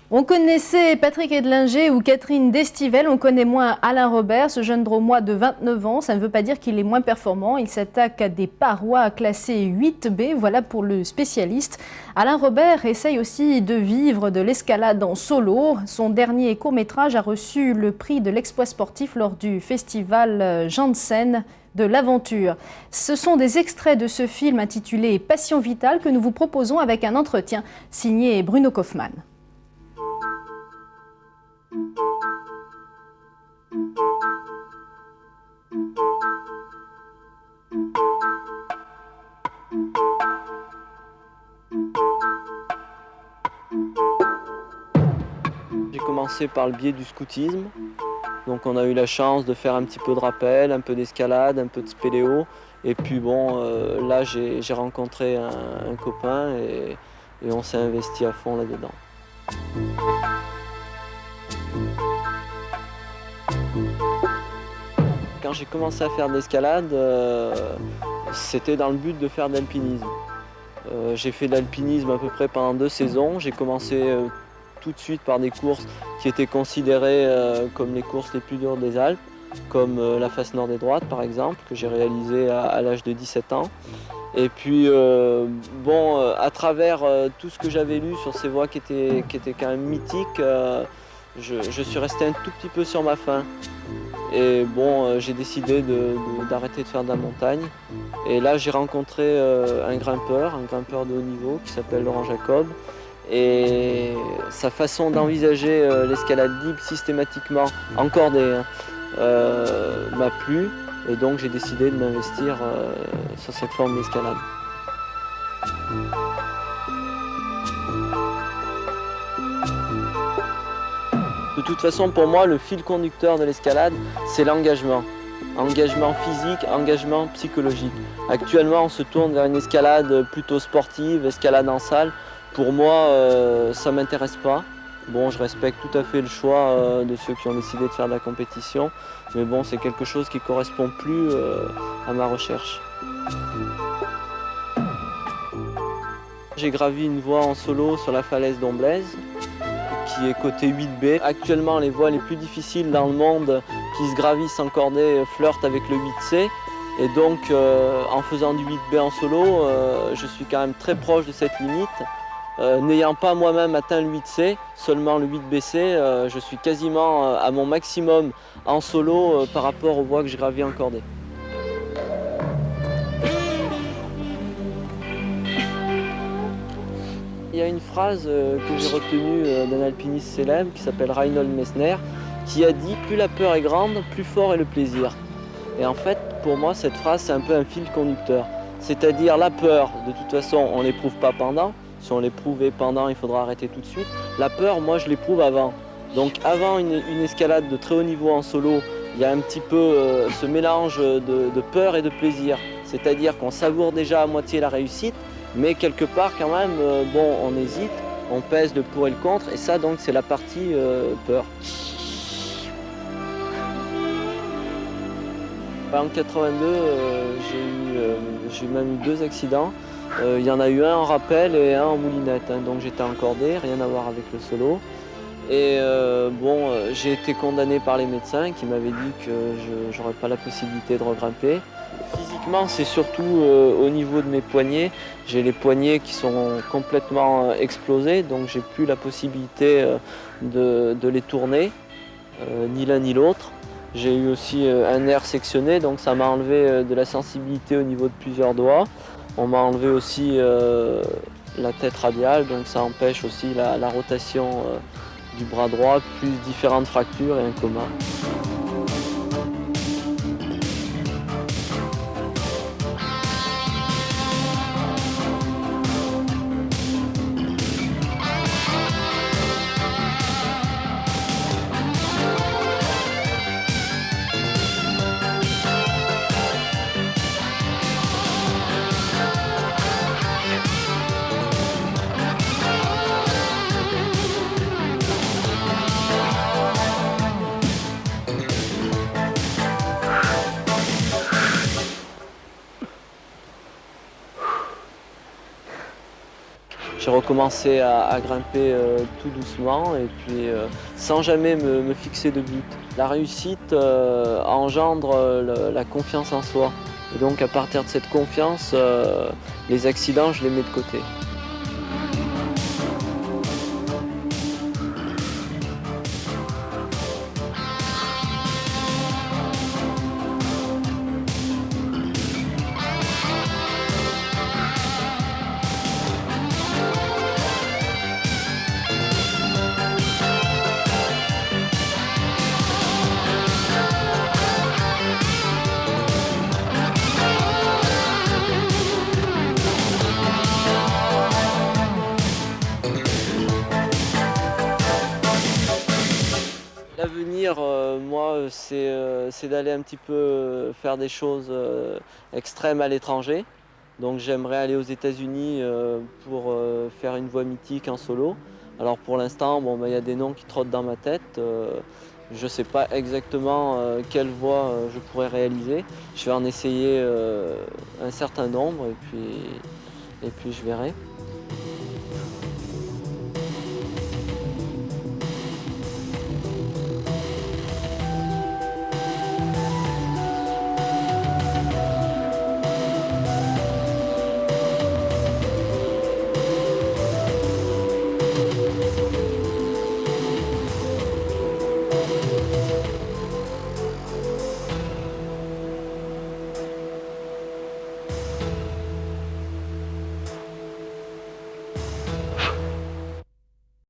On connaissait Patrick Edlinger ou Catherine Destivelle, on connaît moins Alain Robert, ce jeune Drômois de 29 ans. Ça ne veut pas dire qu'il est moins performant, il s'attaque à des parois classées 8B, voilà pour le spécialiste. Alain Robert essaye aussi de vivre de l'escalade en solo. Son dernier court-métrage a reçu le prix de l'exploit sportif lors du festival Janssen de l'aventure. Ce sont des extraits de ce film intitulé Passion vitale que nous vous proposons avec un entretien signé Bruno Kaufmann. J'ai commencé par le biais du scoutisme, donc on a eu la chance de faire un petit peu de rappel, un peu d'escalade, un peu de spéléo, et puis bon, là j'ai rencontré un copain et on s'est investi à fond là-dedans. Quand j'ai commencé à faire de l'escalade, c'était dans le but de faire de l'alpinisme. J'ai fait de l'alpinisme à peu près pendant 2 saisons. J'ai commencé tout de suite par des courses qui étaient considérées comme les courses les plus dures des Alpes, comme la face nord des Droites par exemple, que j'ai réalisée à l'âge de 17 ans. Et puis à travers tout ce que j'avais lu sur ces voies qui étaient quand même mythiques, je suis resté un tout petit peu sur ma faim. Et bon, j'ai décidé d'arrêter de faire de la montagne. Et là, j'ai rencontré un grimpeur de haut niveau qui s'appelle Laurent Jacob. Et sa façon d'envisager l'escalade libre systématiquement encordée m'a plu. Et donc, j'ai décidé de m'investir sur cette forme d'escalade. De toute façon, pour moi, le fil conducteur de l'escalade, c'est l'engagement. Engagement physique, engagement psychologique. Actuellement, on se tourne vers une escalade plutôt sportive, escalade en salle. Pour moi, ça ne m'intéresse pas. Bon, je respecte tout à fait le choix de ceux qui ont décidé de faire de la compétition. Mais bon, c'est quelque chose qui ne correspond plus à ma recherche. J'ai gravi une voie en solo sur la falaise d'Omblaise, qui est côté 8B. Actuellement, les voies les plus difficiles dans le monde qui se gravissent en cordée flirtent avec le 8C. Et donc, en faisant du 8B en solo, je suis quand même très proche de cette limite. N'ayant pas moi-même atteint le 8C, seulement le 8BC, je suis quasiment à mon maximum en solo par rapport aux voies que je gravis en cordée. Il y a une phrase que j'ai retenue d'un alpiniste célèbre qui s'appelle Reinhold Messner, qui a dit « Plus la peur est grande, plus fort est le plaisir ». Et en fait, pour moi, cette phrase, c'est un peu un fil conducteur. C'est-à-dire la peur, de toute façon, on ne l'éprouve pas pendant. Si on l'éprouvait pendant, il faudra arrêter tout de suite. La peur, moi, je l'éprouve avant. Donc avant une escalade de très haut niveau en solo, il y a un petit peu ce mélange de peur et de plaisir. C'est-à-dire qu'on savoure déjà à moitié la réussite, mais quelque part quand même, on hésite, on pèse le pour et le contre, et ça donc c'est la partie peur. En 82, j'ai même eu 2 accidents. Il y en a eu un en rappel et un en moulinette, hein, donc j'étais encordé, rien à voir avec le solo. Et j'ai été condamné par les médecins qui m'avaient dit que je n'aurais pas la possibilité de regrimper. Physiquement, c'est surtout au niveau de mes poignets. J'ai les poignets qui sont complètement explosés, donc j'ai plus la possibilité de les tourner, ni l'un ni l'autre. J'ai eu aussi un nerf sectionné, donc ça m'a enlevé de la sensibilité au niveau de plusieurs doigts. On m'a enlevé aussi la tête radiale, donc ça empêche aussi la rotation du bras droit, plus différentes fractures et un coma. J'ai recommencé à grimper tout doucement et puis sans jamais me fixer de but. La réussite engendre la confiance en soi. Et donc à partir de cette confiance, les accidents, je les mets de côté. L'avenir, moi, c'est d'aller un petit peu faire des choses extrêmes à l'étranger. Donc j'aimerais aller aux États-Unis pour faire une voie mythique en solo. Alors pour l'instant, bon, il y a des noms qui trottent dans ma tête. Je ne sais pas exactement quelle voie je pourrais réaliser. Je vais en essayer un certain nombre et puis je verrai.